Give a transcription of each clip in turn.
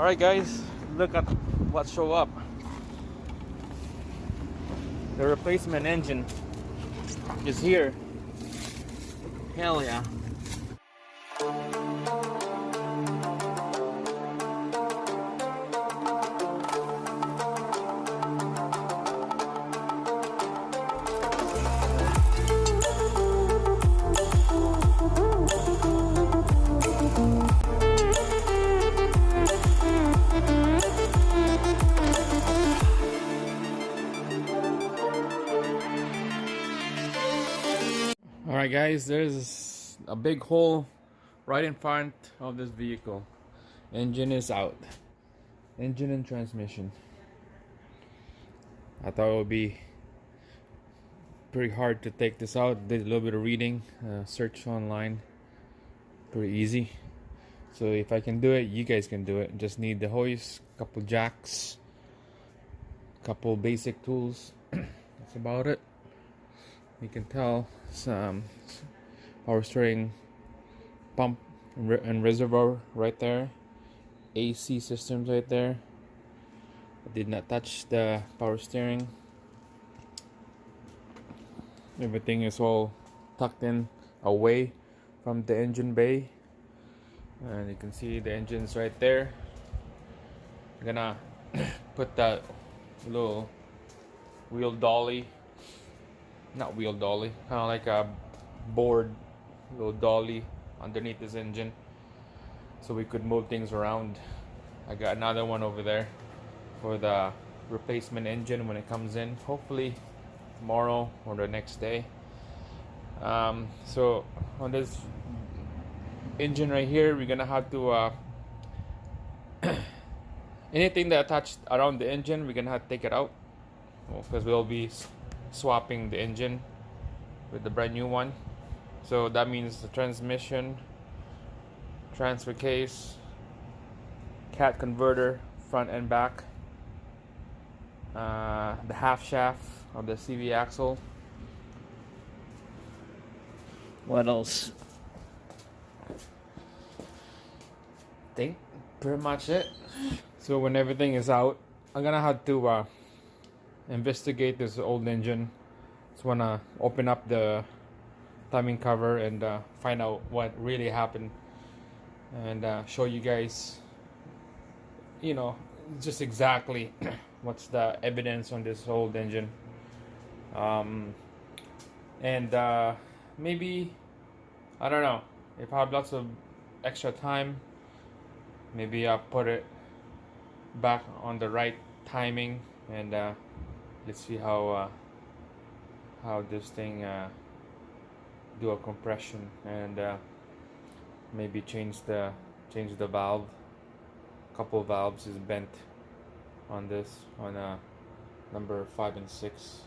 Alright guys, look at what show up. The replacement engine is here. Hell yeah. Alright guys, there's a big hole right in front of this vehicle. Engine is out. Engine and transmission. I thought it would be pretty hard to take this out. Did a little bit of reading, search online. Pretty easy. So if I can do it, you guys can do it. Just need the hoist, couple jacks, couple basic tools. That's about it. You can tell some power steering pump and reservoir right there, AC systems right there. I did not touch the power steering. Everything is all tucked in away from the engine bay, and you can see the engine's right there. I'm gonna put that little wheel dolly, not wheel dolly, kind of like a board, little dolly underneath this engine, so we could move things around. I got another one over there for the replacement engine when it comes in, hopefully tomorrow or the next day. So on this engine right here, we're gonna have to anything that attached around the engine, we're gonna have to take it out, because we'll be swapping the engine with the brand new one. So that means the transmission, transfer case, cat converter, front and back, the half shaft of the CV axle. What else? I think pretty much it. So when everything is out, I'm gonna have to investigate this old engine. Just wanna open up the timing cover and find out what really happened, and show you guys, you know, just exactly what's the evidence on this old engine. And maybe, I don't know, if I have lots of extra time, maybe I'll put it back on the right timing, and let's see how this thing do a compression, and maybe change the valve. Couple valves is bent on this, on number 5 and 6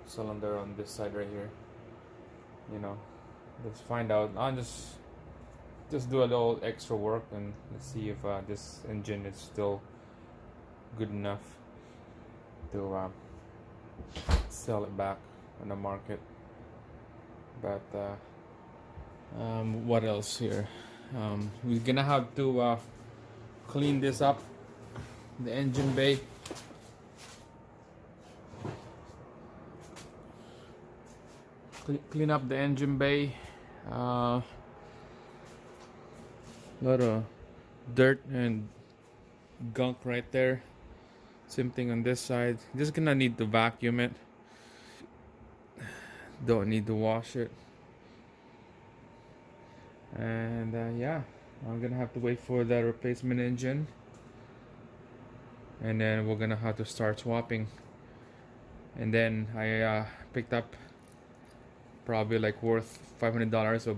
cylinder on this side right here. You know, let's find out. I'll just do a little extra work, and let's see if this engine is still good enough to sell it back on the market. But what else here? We're gonna have to clean this up, the engine bay. Clean up the engine bay. A lot of dirt and gunk right there. Same thing on this side. Just gonna need to vacuum it. Don't need to wash it. And yeah, I'm gonna have to wait for the replacement engine, and then we're gonna have to start swapping. And then I picked up probably like worth $500 of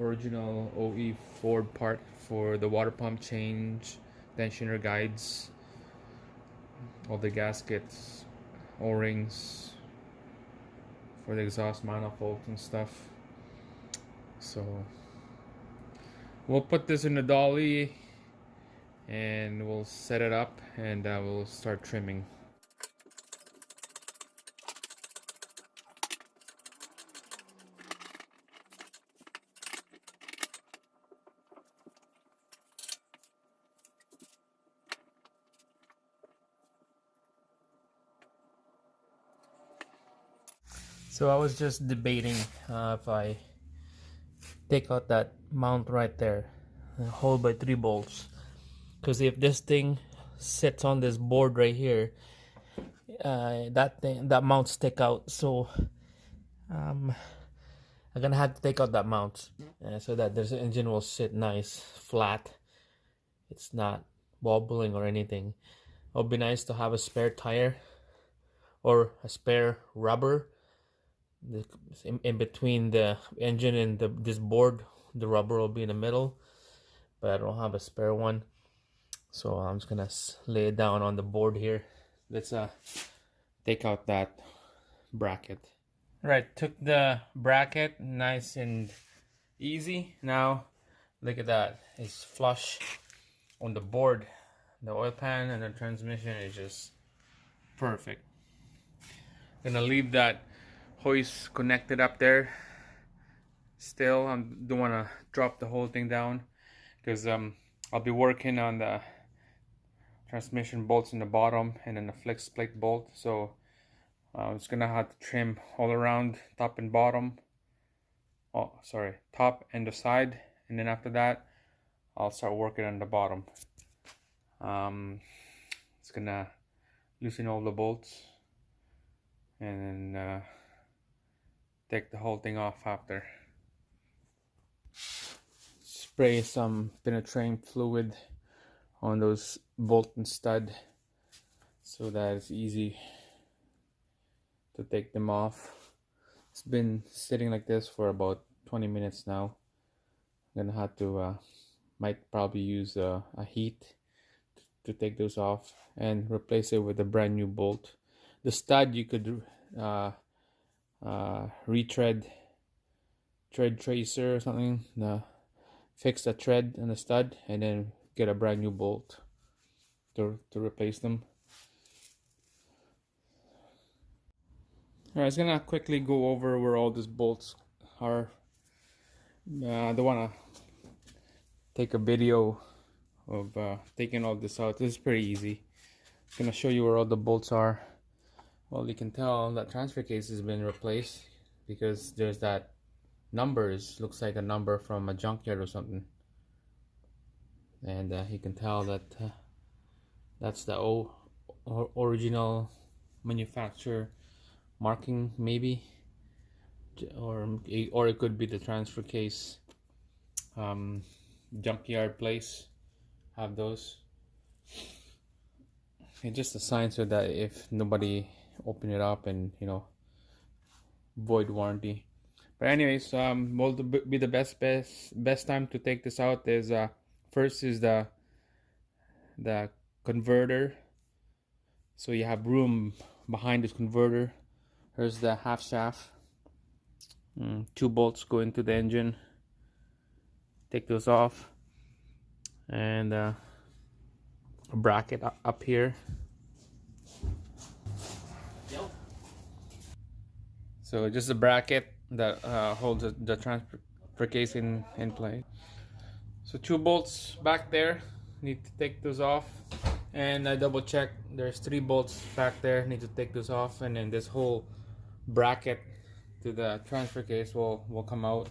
original OE Ford part for the water pump change, tensioner guides, all the gaskets, O-rings for the exhaust manifolds and stuff. So we'll put this in the dolly and we'll set it up, and we'll start trimming. So I was just debating if I take out that mount right there, hold by 3 bolts, because if this thing sits on this board right here, that mount stick out. So I'm gonna have to take out that mount so that this engine will sit nice flat. It's not wobbling or anything. It would be nice to have a spare tire or a spare rubber in between the engine and this board. The rubber will be in the middle, but I don't have a spare one, so I'm just gonna lay it down on the board here. Let's take out that bracket. Right, took the bracket, nice and easy. Now look at that, it's flush on the board. The oil pan and the transmission is just perfect. Gonna leave that hoist connected up there. Still, I don't want to drop the whole thing down because I'll be working on the transmission bolts in the bottom and then the flex plate bolt. So I'm just gonna have to trim all around, top and bottom. Oh, sorry, top and the side, and then after that, I'll start working on the bottom. It's gonna loosen all the bolts and then take the whole thing off after. Spray some penetrating fluid on those bolt and stud so that it's easy to take them off. It's been sitting like this for about 20 minutes now. I'm gonna have to might probably use a heat to take those off and replace it with a brand new bolt. The stud you could retread, tread tracer or something, fix the tread and the stud and then get a brand new bolt to replace them. Alright, I was gonna quickly go over where all these bolts are. I don't wanna take a video of taking all this out. This is pretty easy. I'm gonna show you where all the bolts are. Well, you can tell that transfer case has been replaced because there's that numbers, looks like a number from a junkyard or something, and you can tell that that's the original manufacturer marking, maybe, or it could be the transfer case junkyard place have those. It's just a sign so that if nobody open it up and void warranty. But anyways, will be the best time to take this out is first is the converter. So you have room behind this converter. Here's the half shaft. 2 bolts go into the engine. Take those off, and a bracket up here. So just a bracket that holds the transfer case in place. So 2 bolts back there, need to take those off, and I double check there's 3 bolts back there, need to take those off, and then this whole bracket to the transfer case will come out,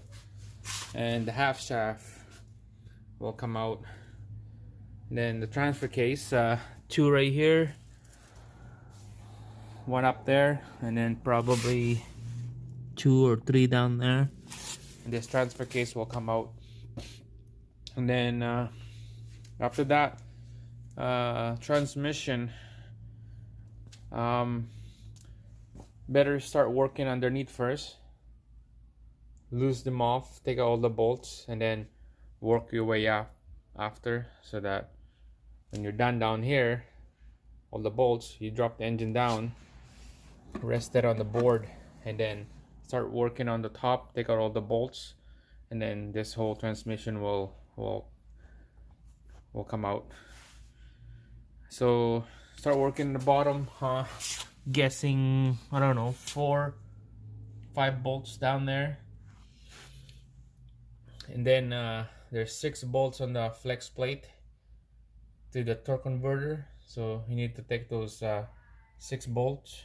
and the half shaft will come out. And then the transfer case, 2 right here, 1 up there, and then probably 2 or 3 down there, and this transfer case will come out. And then after that, transmission, better start working underneath first, loose them off, take out all the bolts, and then work your way up after, so that when you're done down here, all the bolts, you drop the engine down, rest it on the board, and then start working on the top, take out all the bolts, and then this whole transmission will come out. So start working the bottom, guessing, I don't know, 4-5 bolts down there, and then there's 6 bolts on the flex plate to the torque converter, so you need to take those 6 bolts.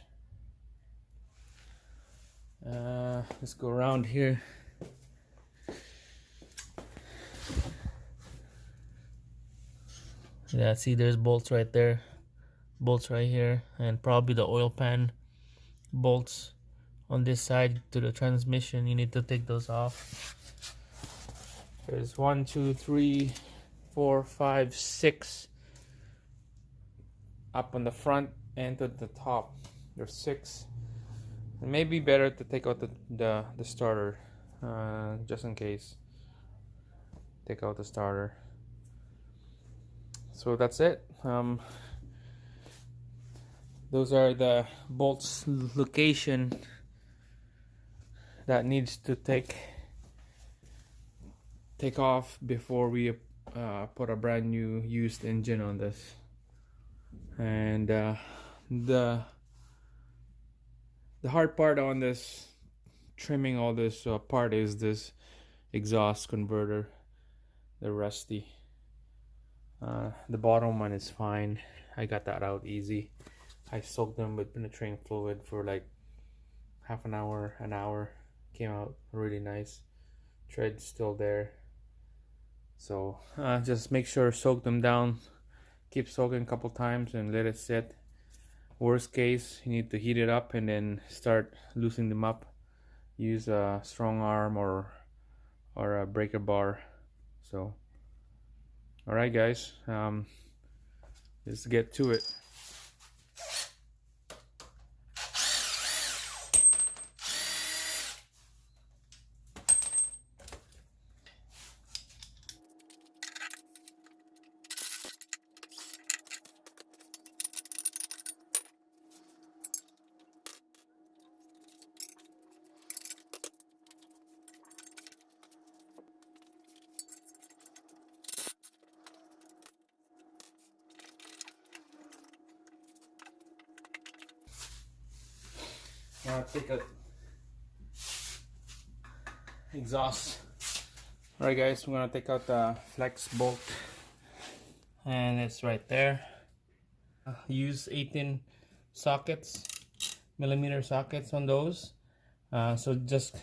Let's go around here. Yeah, see, there's bolts right there, bolts right here, and probably the oil pan bolts on this side to the transmission. You need to take those off. There's 1, 2, 3, 4, 5, 6 up on the front and to the top. There's 6. It may be better to take out the starter, just in case. Take out the starter. So that's it. Those are the bolts location that needs to take off before we put a brand new used engine on this. And the hard part on this, trimming all this part, is this exhaust converter, the rusty. The bottom one is fine. I got that out easy. I soaked them with penetrating fluid for like half an hour, Came out really nice. Tread's still there. So just make sure soak them down. Keep soaking a couple times and let it sit. Worst case, you need to heat it up and then start loosening them up. Use a strong arm or a breaker bar. So alright guys, let's get to it. Now take a exhaust. Alright guys, we're gonna take out the flex bolt, and it's right there. Use 18 sockets, millimeter sockets on those. So just,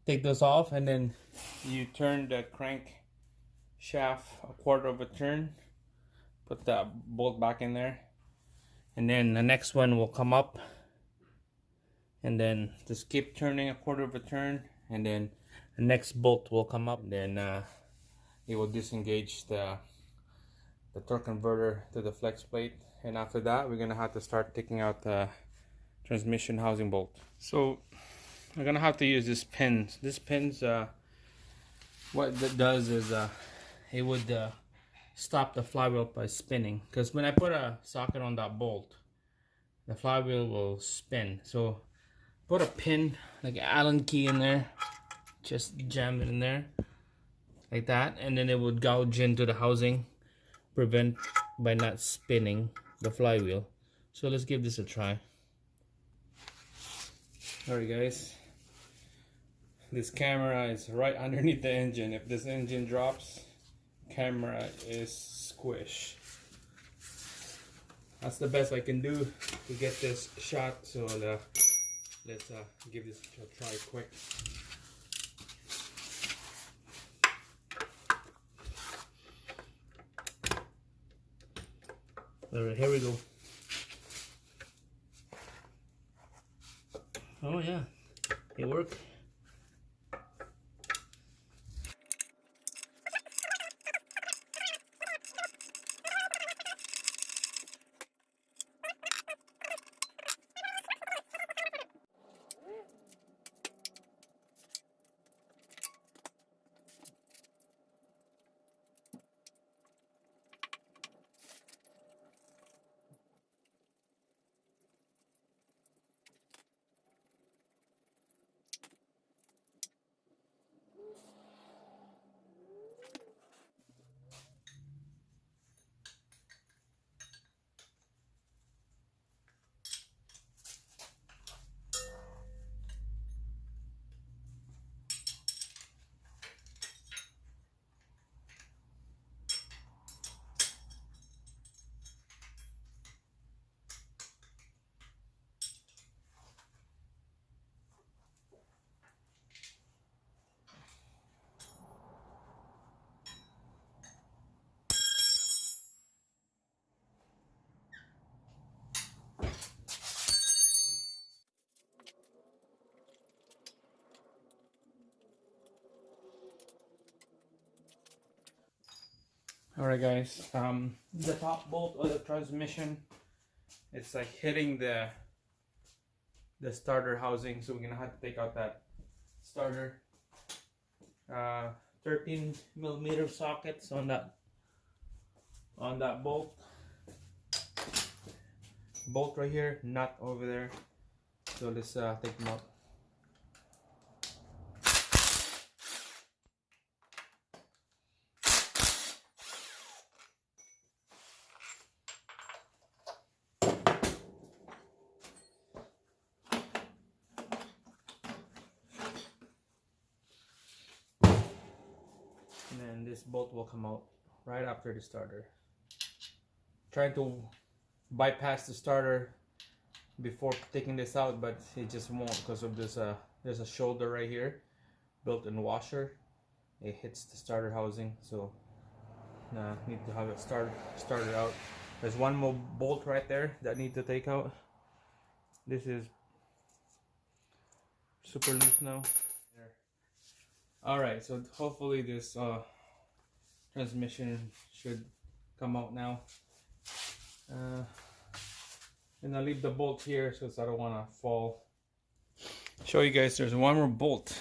take those off, and then you turn the crank shaft a quarter of a turn, put the bolt back in there, and then the next one will come up, and then just keep turning a quarter of a turn, and then the next bolt will come up, and then it will disengage the torque converter to the flex plate. And after that, we're gonna have to start taking out the transmission housing bolt. So we're gonna have to use this pins. This pins, what that does is it would stop the flywheel by spinning, because when I put a socket on that bolt, the flywheel will spin. So put a pin, like an Allen key, in there, just jam it in there like that, and then it would gouge into the housing, prevent by not spinning the flywheel. So let's give this a try. Alright guys, this camera is right underneath the engine. If this engine drops, camera is squished. That's the best I can do to get this shot. So let's give this a try quick. Alright, here we go. Oh yeah, it worked. Alright guys, the top bolt of the transmission, it's like hitting the starter housing, so we're gonna have to take out that starter. 13mm sockets on that bolt right here, nut over there. So let's take them out. And then this bolt will come out right after the starter. Trying to bypass the starter before taking this out, but it just won't because of this. There's a shoulder right here, built-in washer. It hits the starter housing, so need to have it started out. There's one more bolt right there that need to take out. This is super loose now. Alright, so hopefully this transmission should come out now. And I'll leave the bolt here because I don't want to fall. Show you guys, there's one more bolt.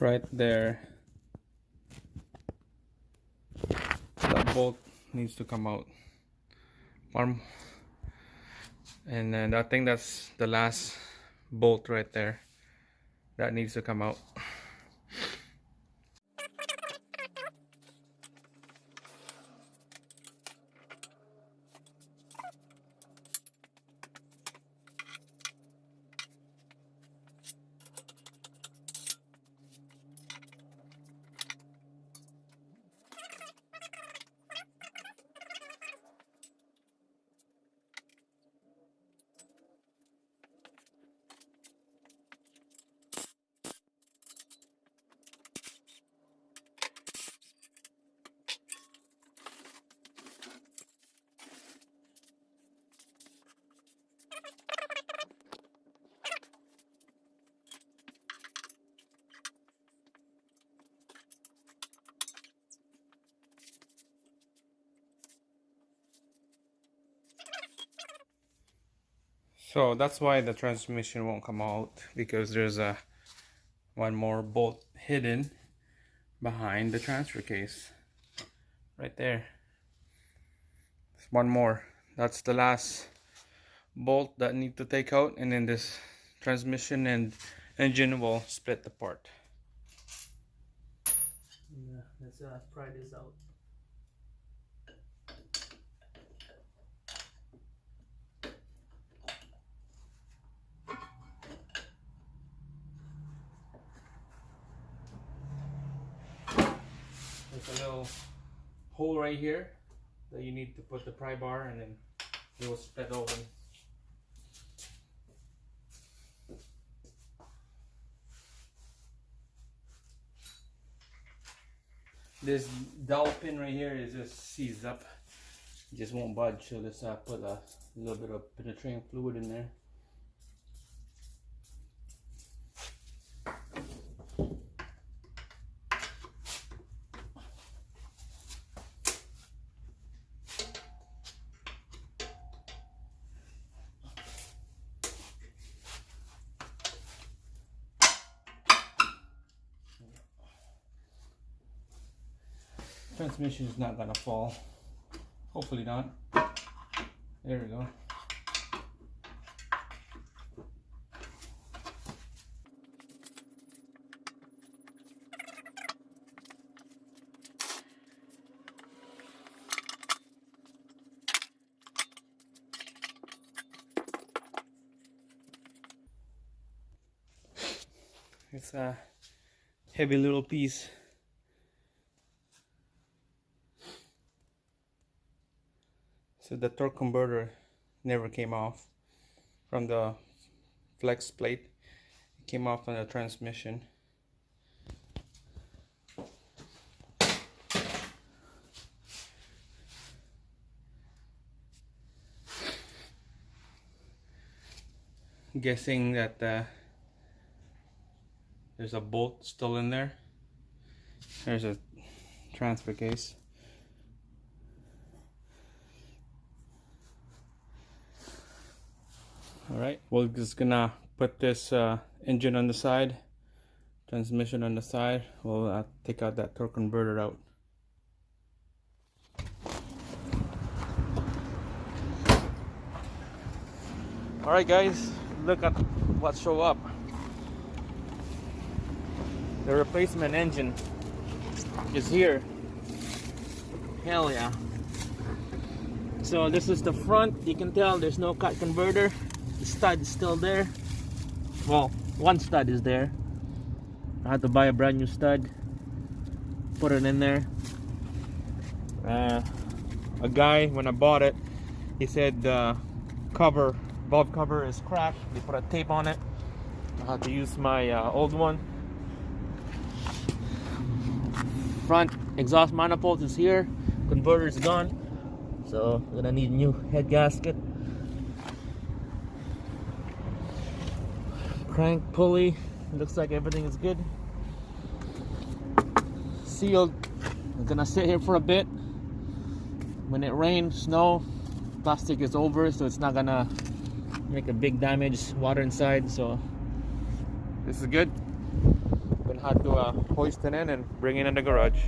Right there. That bolt needs to come out. One. And then I think that's the last bolt right there that needs to come out. So that's why the transmission won't come out, because there's a one more bolt hidden behind the transfer case right there. There's one more. That's the last bolt that need to take out, and then this transmission and engine will split apart. Yeah, let's try this out. There's a little hole right here that you need to put the pry bar, and then it will split open. This dowel pin right here is just seized up. It just won't budge, so let's put a little bit of penetrating fluid in there. Transmission is not gonna fall. Hopefully not. There we go. It's a heavy little piece. So the torque converter never came off from the flex plate. It came off on the transmission. Guessing that There's a bolt still in there. There's a transfer case. Alright, we're just gonna put this engine on the side, transmission on the side. We'll take out that torque converter out. Alright guys, look at what show up. The replacement engine is here. Hell yeah. So this is the front. You can tell there's no cut converter. The stud is still there. Well, one stud is there. I had to buy a brand new stud, put it in there. A guy, when I bought it, he said the valve cover is cracked. They put a tape on it. I had to use my old one. Front exhaust manifold is here. Converter is gone, so I'm gonna need a new head gasket. Crank pulley, looks like everything is good. Sealed. I'm gonna sit here for a bit. When it rains, snow, plastic is over, so it's not gonna make a big damage. Water inside, so this is good. Gonna have to hoist it in and bring it in the garage.